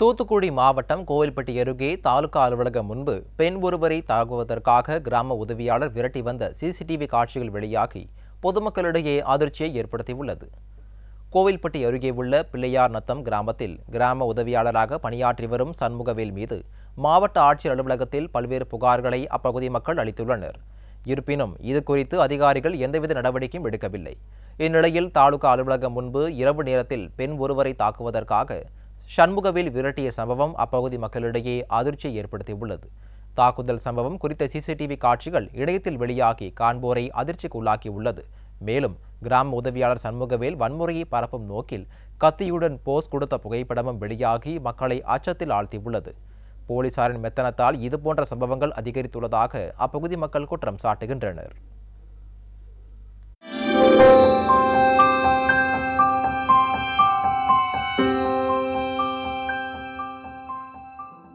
தூத்துக்குடி மாவட்டம் கோவில்பட்டி அருகே தாலுகா அலுவலகம் முன்பு பெண் ஒருவரை தாக்குவதற்காக கிராம உதவியாளர் விரட்டி வந்த சிசிடிவி காட்சிகள் வெளியாகி பொதுமக்களிடையே அதிர்ச்சியை ஏற்படுத்தியுள்ளது. கோவில்பட்டி அருகே உள்ள பிள்ளையார் நத்தம் கிராமத்தில் கிராம உதவியாளராக பணியாற்றி வரும் சண்முகவேல் மீது மாவட்ட ஆட்சியர் அலுவலகத்தில் பல்வேறு புகார்களை அப்பகுதி மக்கள் அளித்துள்ளனர். இருப்பினும் இதுகுறித்து அதிகாரிகள் எந்தவித நடவடிக்கையும் எடுக்கவில்லை. இந்நிலையில் தாலுகா அலுவலகம் முன்பு இரவு நேரத்தில் பெண் ஒருவரை தாக்குவதற்காக சண்முகவேல் விரட்டிய சம்பவம் அப்பகுதி மக்களிடையே அதிர்ச்சியை ஏற்படுத்தியுள்ளது. தாக்குதல் சம்பவம் குறித்த சிசிடிவி காட்சிகள் இணையத்தில் வெளியாகி காண்போரை அதிர்ச்சிக்குள்ளாக்கியுள்ளது. மேலும் கிராம உதவியாளர் சண்முகவேல் வன்முறையை பரப்பும் நோக்கில் கத்தியுடன் போஸ் கொடுத்த புகைப்படமும் வெளியாகி மக்களை அச்சத்தில் ஆழ்த்தியுள்ளது. போலீசாரின் மெத்தனத்தால் இதுபோன்ற சம்பவங்கள் அதிகரித்துள்ளதாக அப்பகுதி மக்கள் குற்றம் சாட்டுகின்றனர்.